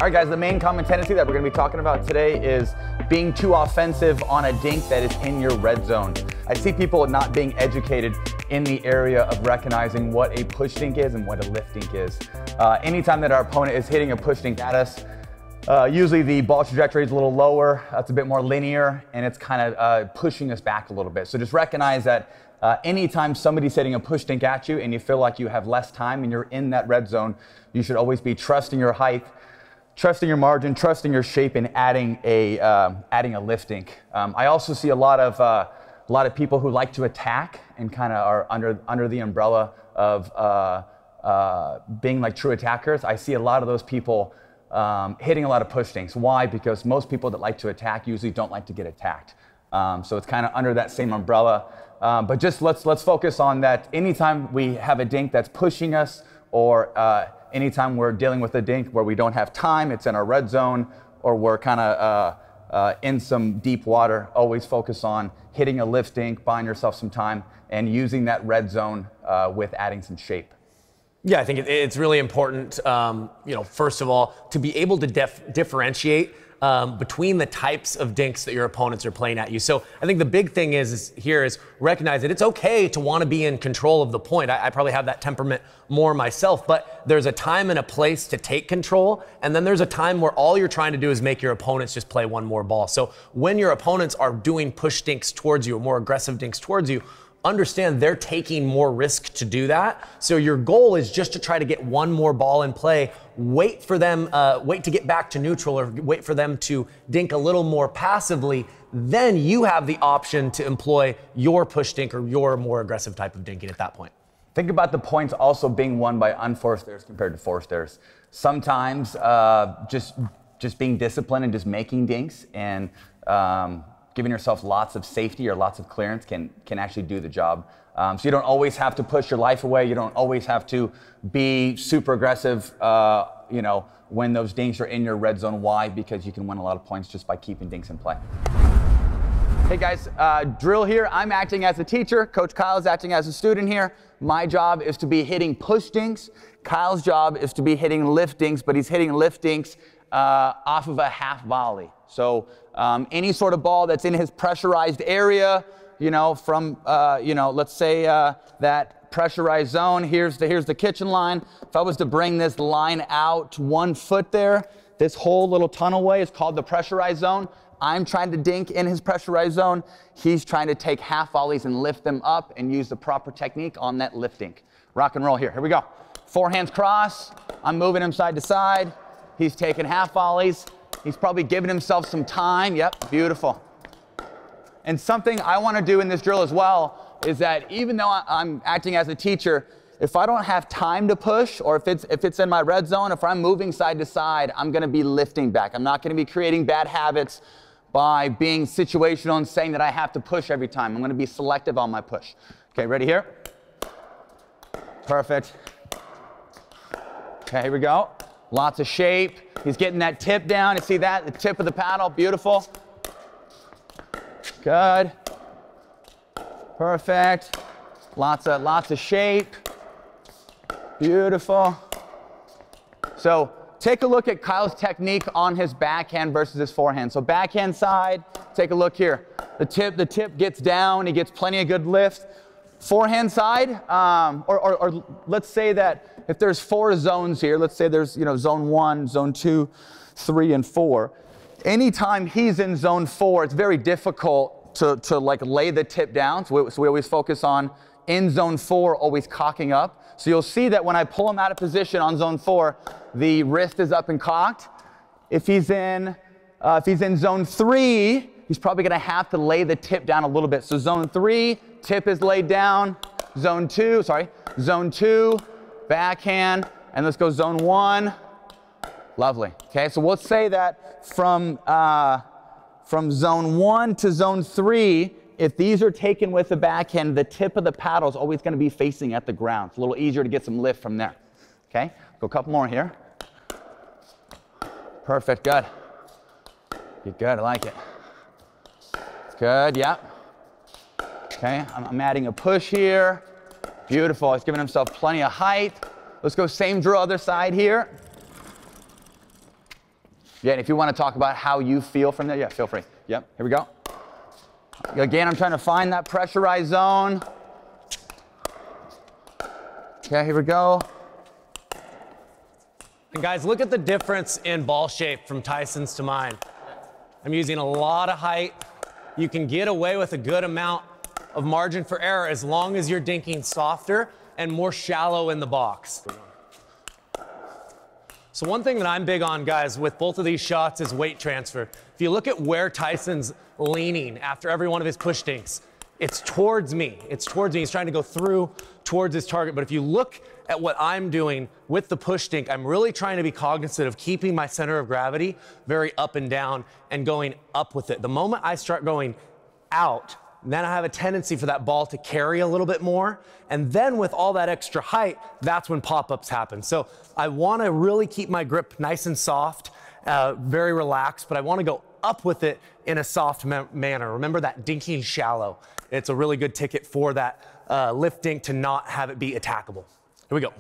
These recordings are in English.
All right, guys, the main common tendency that we're gonna be talking about today is being too offensive on a dink that is in your red zone. I see people not being educated in the area of recognizing what a push dink is and what a lift dink is. Anytime that our opponent is hitting a push dink at us, usually the ball trajectory is a little lower, it's a bit more linear, and it's kind of pushing us back a little bit. So just recognize that anytime somebody's hitting a push dink at you and you feel like you have less time and you're in that red zone, you should always be trusting your height, trusting your margin, trusting your shape, and adding a lift dink. I also see a lot of people who like to attack and kind of are under the umbrella of being like true attackers. I see a lot of those people hitting a lot of push dinks. Why? Because most people that like to attack usually don't like to get attacked. So it's kind of under that same umbrella. But just let's focus on that. Anytime we have a dink that's pushing us, or anytime we're dealing with a dink where we don't have time, it's in our red zone, or we're kind of in some deep water, always focus on hitting a lift dink, buying yourself some time, and using that red zone with adding some shape. Yeah, I think it's really important, first of all, to be able to differentiate between the types of dinks that your opponents are playing at you. So I think the big thing is recognize that it's okay to want to be in control of the point. I probably have that temperament more myself, but there's a time and a place to take control, and then there's a time where all you're trying to do is make your opponents just play one more ball. So when your opponents are doing push dinks towards you, or more aggressive dinks towards you, understand they're taking more risk to do that. So your goal is just to try to get one more ball in play, wait for them, wait to get back to neutral, or wait for them to dink a little more passively. Then you have the option to employ your push dink or your more aggressive type of dinking at that point. Think about the points also being won by unforced errors compared to forced errors. Sometimes just being disciplined and just making dinks and giving yourself lots of safety or lots of clearance can actually do the job. So you don't always have to push your life away. You don't always have to be super aggressive, when those dinks are in your red zone. Why? Because you can win a lot of points just by keeping dinks in play. Hey guys, drill here. I'm acting as a teacher. Coach Kyle is acting as a student here. My job is to be hitting push dinks. Kyle's job is to be hitting lift dinks, but he's hitting lift dinks off of a half volley. So any sort of ball that's in his pressurized area, from, let's say that pressurized zone, here's the kitchen line. If I was to bring this line out 1 foot there, this whole little tunnelway is called the pressurized zone. I'm trying to dink in his pressurized zone. He's trying to take half volleys and lift them up and use the proper technique on that lift dink. Rock and roll here. Here we go. Forehands cross. I'm moving him side to side. He's taking half volleys. He's probably giving himself some time. Yep, beautiful. And something I want to do in this drill as well is that even though I'm acting as a teacher, if I don't have time to push, or if it's in my red zone, if I'm moving side to side, I'm going to be lifting back. I'm not going to be creating bad habits by being situational and saying that I have to push every time. I'm going to be selective on my push. Okay, ready here? Perfect. Okay, here we go. Lots of shape. He's getting that tip down. You see that? The tip of the paddle. Beautiful. Good. Perfect. Lots of shape. Beautiful. So take a look at Kyle's technique on his backhand versus his forehand. So backhand side, take a look here. The tip gets down. He gets plenty of good lift. Forehand side, or let's say that if there's 4 zones here, let's say there's zone 1, zone 2, 3, and 4. Anytime he's in zone 4, it's very difficult to like lay the tip down. So we always focus on in zone 4, always cocking up. So you'll see that when I pull him out of position on zone 4, the wrist is up and cocked. If he's in zone 3, he's probably going to have to lay the tip down a little bit. So zone 3, tip is laid down. Zone 2, backhand, and let's go zone 1. Lovely. Okay, so we'll say that from zone 1 to zone 3, if these are taken with the backhand, the tip of the paddle is always going to be facing at the ground. It's a little easier to get some lift from there. Okay, go a couple more here. Perfect, good. You're good, I like it. It's good, yep. Okay, I'm adding a push here. Beautiful, he's giving himself plenty of height. Let's go same drill, other side here. Yeah, and if you want to talk about how you feel from there, yeah, feel free. Yep, here we go. Again, I'm trying to find that pressurized zone. Okay, here we go. And guys, look at the difference in ball shape from Tyson's to mine. I'm using a lot of height. You can get away with a good amount of margin for error as long as you're dinking softer and more shallow in the box. So one thing that I'm big on, guys, with both of these shots is weight transfer. If you look at where Tyson's leaning after every one of his push dinks, it's towards me. It's towards me. He's trying to go through towards his target. But if you look at what I'm doing with the push dink, I'm really trying to be cognizant of keeping my center of gravity very up and down and going up with it. The moment I start going out, then I have a tendency for that ball to carry a little bit more. And then with all that extra height, that's when pop-ups happen. So I want to really keep my grip nice and soft, very relaxed, but I want to go up with it in a soft manner. Remember that dinking shallow. It's a really good ticket for that lift dink to not have it be attackable. Here we go.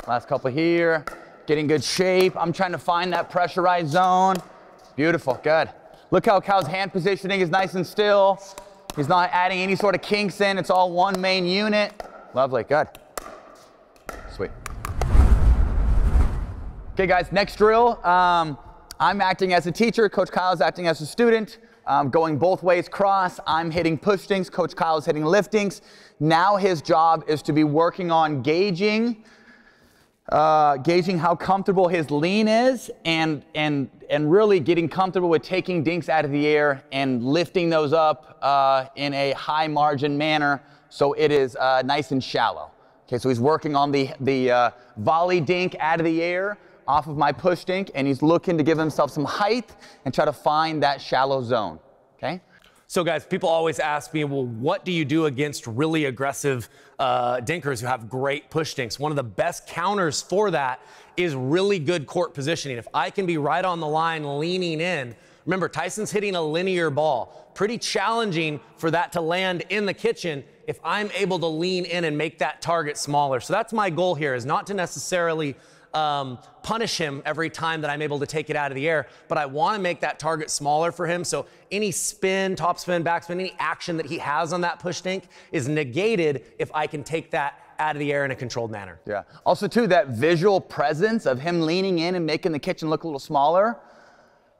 Last couple here. Getting good shape. I'm trying to find that pressurized zone. Beautiful, good. Look how Cal's hand positioning is nice and still. He's not adding any sort of kinks in. It's all one main unit. Lovely, good. Sweet. Okay guys, next drill. I'm acting as a teacher. Coach Kyle is acting as a student. Going both ways cross. I'm hitting push dinks. Coach Kyle is hitting liftings. Now his job is to be working on gauging how comfortable his lean is and really getting comfortable with taking dinks out of the air and lifting those up in a high margin manner so it is nice and shallow. Okay, so he's working on the volley dink out of the air off of my push dink, and he's looking to give himself some height and try to find that shallow zone, okay? So guys, people always ask me, well, what do you do against really aggressive dinkers who have great push dinks? One of the best counters for that is really good court positioning. If I can be right on the line leaning in, remember Tyson's hitting a linear ball. Pretty challenging for that to land in the kitchen if I'm able to lean in and make that target smaller. So that's my goal here, is not to necessarily punish him every time that I'm able to take it out of the air, but I want to make that target smaller for him. So any spin, top spin, backspin, any action that he has on that push dink is negated if I can take that out of the air in a controlled manner. Yeah. Also too, that visual presence of him leaning in and making the kitchen look a little smaller,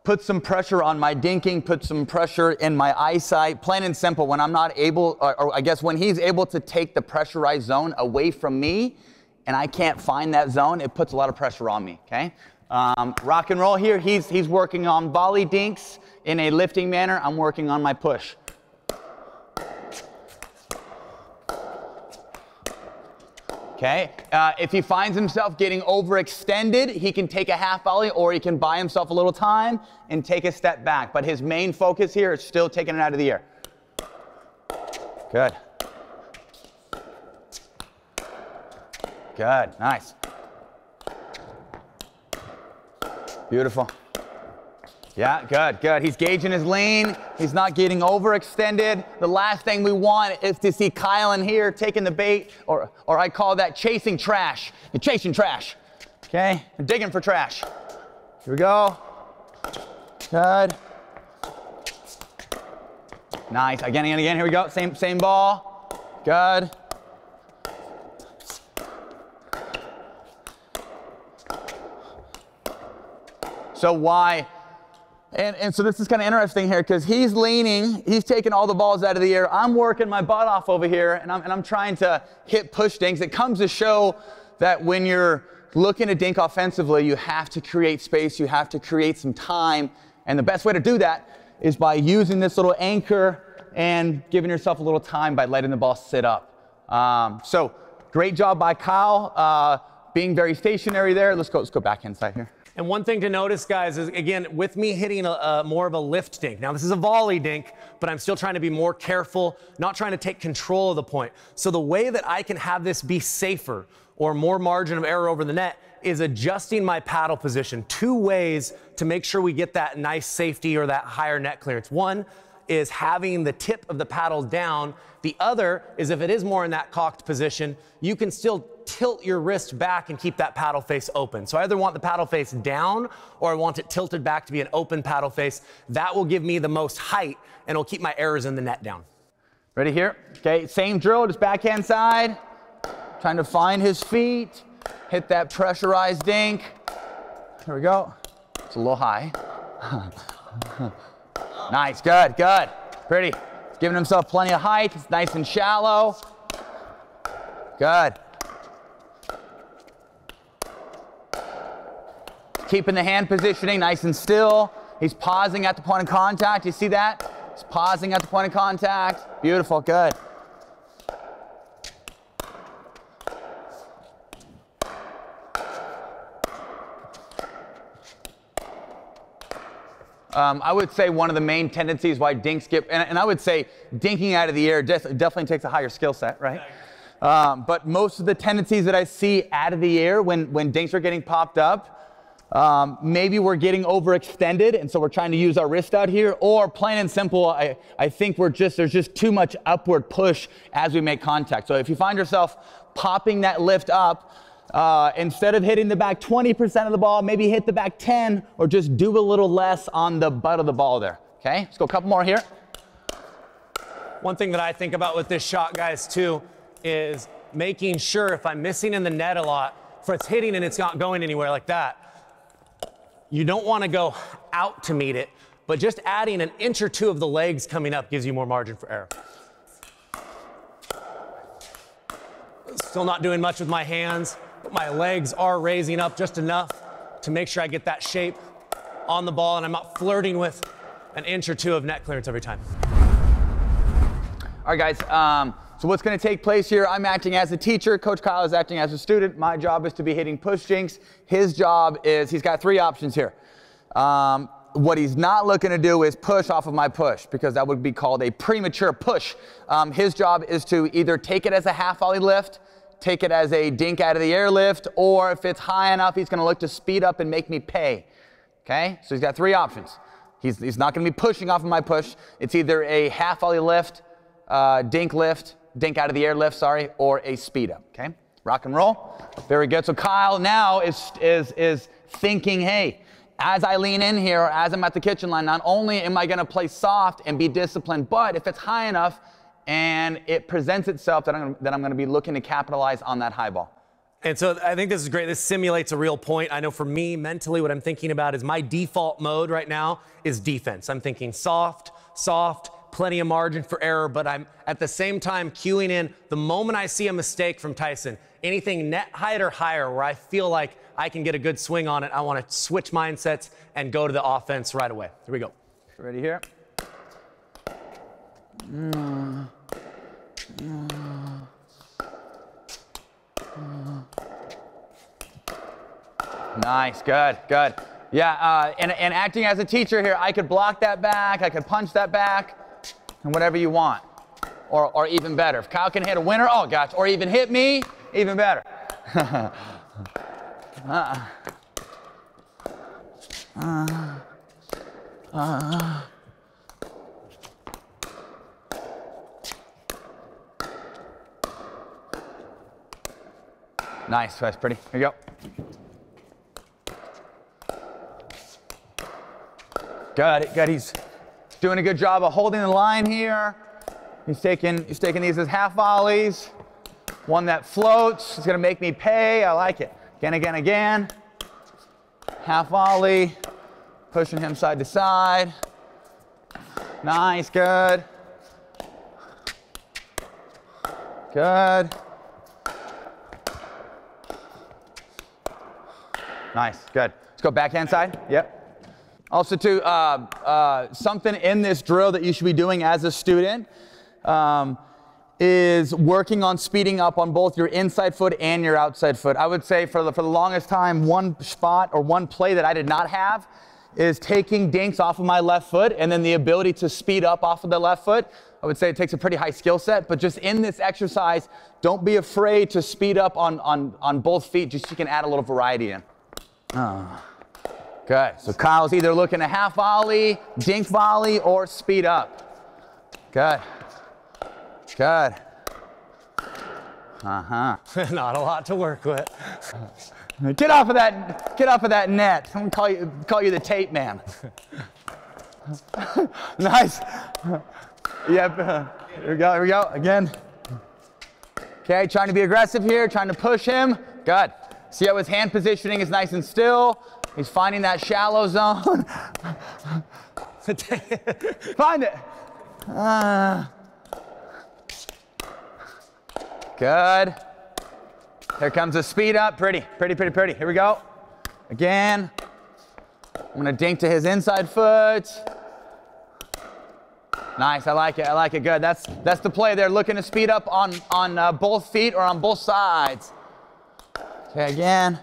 put some pressure on my dinking, put some pressure in my eyesight. Plain and simple, when I'm not able, or I guess when he's able to take the pressurized zone away from me, and I can't find that zone, it puts a lot of pressure on me, okay? Rock and roll here, he's working on volley dinks in a lifting manner. I'm working on my push. Okay, if he finds himself getting overextended, he can take a half volley or he can buy himself a little time and take a step back. But his main focus here is still taking it out of the air. Good. Good, nice. Beautiful. Yeah, good, good. He's gauging his lean. He's not getting overextended. The last thing we want is to see Kyle in here taking the bait, or I call that chasing trash. You're chasing trash, okay? You're digging for trash. Here we go. Good. Nice, again and again, here we go. Same ball. Good. So why, and so this is kind of interesting here because he's leaning, he's taking all the balls out of the air. I'm working my butt off over here and I'm trying to hit push dinks. It comes to show that when you're looking to dink offensively, you have to create space, you have to create some time. And the best way to do that is by using this little anchor and giving yourself a little time by letting the ball sit up. So great job by Kyle, being very stationary there. Let's go back inside here. And one thing to notice, guys, is again, with me hitting more of a lift dink. Now, this is a volley dink, but I'm still trying to be more careful, not trying to take control of the point. So the way that I can have this be safer or more margin of error over the net is adjusting my paddle position. Two ways to make sure we get that nice safety or that higher net clearance. One, is having the tip of the paddle down. The other is if it is more in that cocked position, you can still tilt your wrist back and keep that paddle face open. So I either want the paddle face down or I want it tilted back to be an open paddle face. That will give me the most height and it'll keep my errors in the net down. Ready here? Okay, same drill, just backhand side. Trying to find his feet. Hit that pressurized dink. Here we go. It's a little high. Nice, good, good. Pretty. He's giving himself plenty of height. It's nice and shallow. Good. Keeping the hand positioning nice and still. He's pausing at the point of contact. You see that? He's pausing at the point of contact. Beautiful, good. I would say one of the main tendencies why dinks get, and I would say dinking out of the air definitely takes a higher skill set, right? But most of the tendencies that I see out of the air when dinks are getting popped up, maybe we're getting overextended and so we're trying to use our wrist out here, or plain and simple, I think there's just too much upward push as we make contact. So if you find yourself popping that lift up, instead of hitting the back 20% of the ball, maybe hit the back 10 or just do a little less on the butt of the ball there. Okay, let's go a couple more here. One thing that I think about with this shot, guys, too, is making sure if I'm missing in the net a lot, if it's hitting and it's not going anywhere like that, you don't want to go out to meet it, but just adding an inch or two of the legs coming up gives you more margin for error. Still not doing much with my hands, but my legs are raising up just enough to make sure I get that shape on the ball and I'm not flirting with an inch or two of net clearance every time. All right, guys, so what's going to take place here, I'm acting as a teacher, Coach Kyle is acting as a student. My job is to be hitting push jinks. His job is, he's got three options here. What he's not looking to do is push off of my push, because that would be called a premature push. His job is to either take it as a half volley lift, take it as a dink out of the air lift, or if it's high enough, he's going to look to speed up and make me pay. Okay, so he's got three options. He's not going to be pushing off of my push. It's either a half volley lift, dink out of the air lift, sorry, or a speed up. Okay, rock and roll. Very good. So Kyle now is thinking, hey, as I lean in here, or as I'm at the kitchen line, not only am I going to play soft and be disciplined, but if it's high enough and it presents itself, that I'm going to be looking to capitalize on that high ball. And so I think this is great. This simulates a real point. I know for me, mentally, what I'm thinking about is my default mode right now is defense. I'm thinking soft, plenty of margin for error, but I'm at the same time cueing in the moment I see a mistake from Tyson, anything net height or higher where I feel like I can get a good swing on it, I want to switch mindsets and go to the offense right away. Here we go. Ready here? Nice, good, good. Yeah, and acting as a teacher here, I could block that back, I could punch that back, and whatever you want. Or even better, if Kyle can hit a winner, oh gosh, or even hit me, even better. Nice, that's pretty. Here you go. Good, good. He's doing a good job of holding the line here. He's taking these as half volleys. One that floats is going to make me pay. I like it. Again, again, again. Half volley. Pushing him side to side. Nice, good. Good. Nice, good. Let's go backhand side. Yep. Also, too, something in this drill that you should be doing as a student is working on speeding up on both your inside foot and your outside foot. I would say for the longest time, one spot or one play that I did not have is taking dinks off of my left foot and then the ability to speed up off of the left foot. I would say it takes a pretty high skill set, but just in this exercise, don't be afraid to speed up on both feet, just so you can add a little variety in. Good. So Kyle's either looking at half volley, dink volley, or speed up. Good. Good. Uh-huh. Not a lot to work with. Get off of that net. I'm gonna call you the tape man. Nice. Yep. Here we go. Again. Okay, trying to be aggressive here, trying to push him. Good. See how his hand positioning is nice and still. He's finding that shallow zone. Find it. Good. Here comes the speed up. Pretty. Here we go. Again. I'm going to dink to his inside foot. Nice. I like it. Good. That's the play there. Looking to speed up on both feet or on both sides. Okay, again.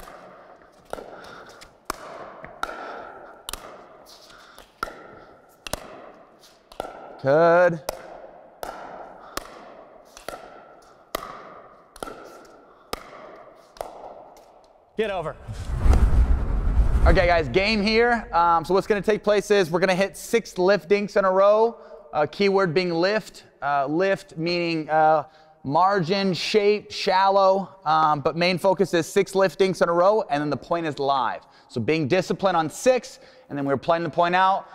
Good. Get over. Okay, guys, game here. So what's going to take place is we're going to hit 6 lift dinks in a row. Keyword being lift. Lift meaning margin, shape, shallow. But main focus is 6 lift dinks in a row, and then the point is live. So being disciplined on 6, and then we're playing the point out.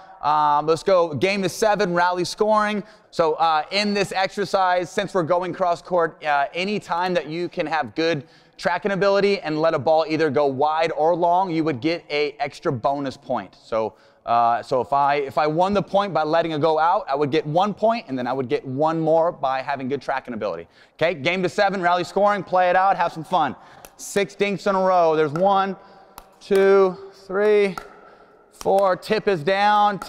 Let's go game to 7, rally scoring. So in this exercise, since we're going cross court, any time that you can have good tracking ability and let a ball either go wide or long, you would get a extra bonus point. So if I won the point by letting it go out, I would get 1 point, and then I would get 1 more by having good tracking ability. Okay, game to 7, rally scoring, play it out, have some fun. 6 dinks in a row. There's 1, 2, 3, 4. Tip is down,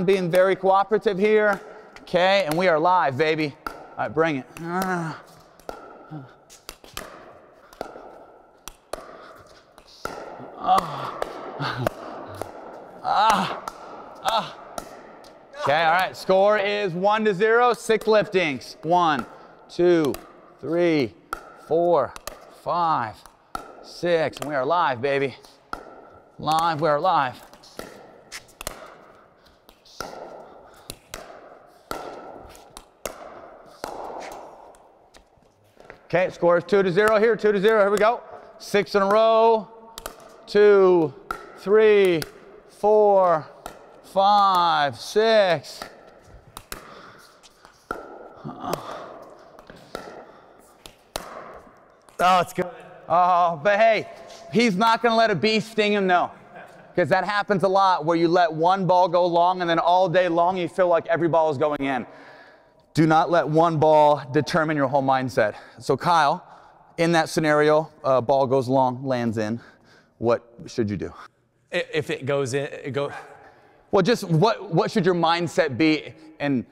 being very cooperative here. Okay, and we are live, baby. All right, bring it. Okay, all right. Score is 1-0. 6 liftings. 1, 2, 3, 4, 5, 6. And we are live, baby. Live. We are live. Okay, score is 2-0 here. 2-0. Here we go. 6 in a row. 2, 3, 4, 5, 6. Oh, it's good. Oh, but hey, he's not going to let a bee sting him, no. Because that happens a lot where you let one ball go long and then all day long you feel like every ball is going in. Do not let one ball determine your whole mindset. So Kyle, in that scenario, ball goes long, lands in. What should you do? If it goes in, Well, just what should your mindset be, and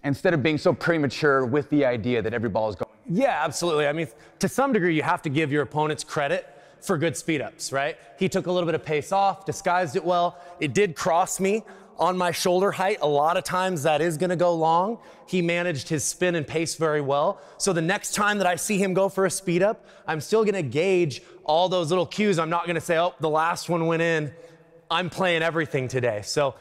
instead of being so premature with the idea that every ball is going? Yeah, absolutely. I mean, to some degree, you have to give your opponents credit for good speed ups, right? He took a little bit of pace off, disguised it well. It did cross me on my shoulder height. A lot of times that is going to go long. He managed his spin and pace very well. So the next time that I see him go for a speed up, I'm still going to gauge all those little cues. I'm not going to say, oh, the last one went in. I'm playing everything today. So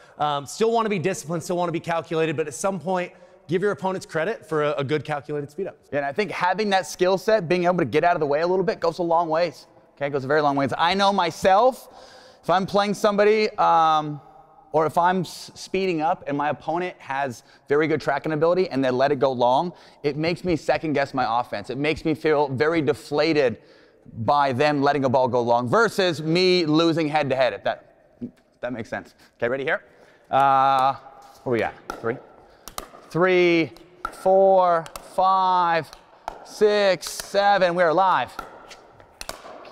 still want to be disciplined, still want to be calculated, but at some point, give your opponents credit for a good calculated speed up. Yeah, and I think having that skill set, being able to get out of the way a little bit, goes a long ways. Okay, it goes a very long ways. I know myself, if I'm playing somebody, or if I'm speeding up and my opponent has very good tracking ability and they let it go long, it makes me second guess my offense. It makes me feel very deflated by them letting a ball go long versus me losing head to head, if that makes sense. Okay, ready here? Where we at? 3, 4, 5, 6, 7. We're live.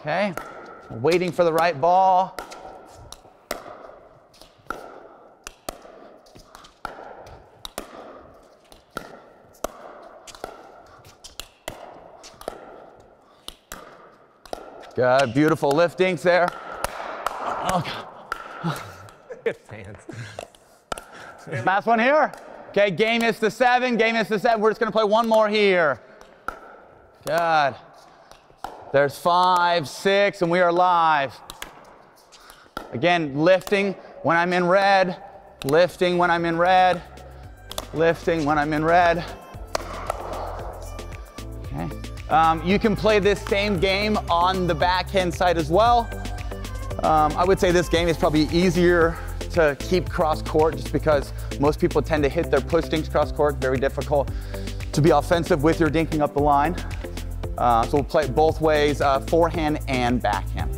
Okay, waiting for the right ball. Good, beautiful liftings there. Oh, Good fans. last one here. Okay, game is to 7. Game is to 7. We're just going to play one more here. Good. There's 5, 6, and we are live. Again, lifting when I'm in red. Lifting when I'm in red. lifting when I'm in red. Okay. You can play this same game on the backhand side as well. I would say this game is probably easier to keep cross court just because most people tend to hit their push dinks cross court. Very difficult to be offensive with your dinking up the line. So we'll play it both ways, forehand and backhand.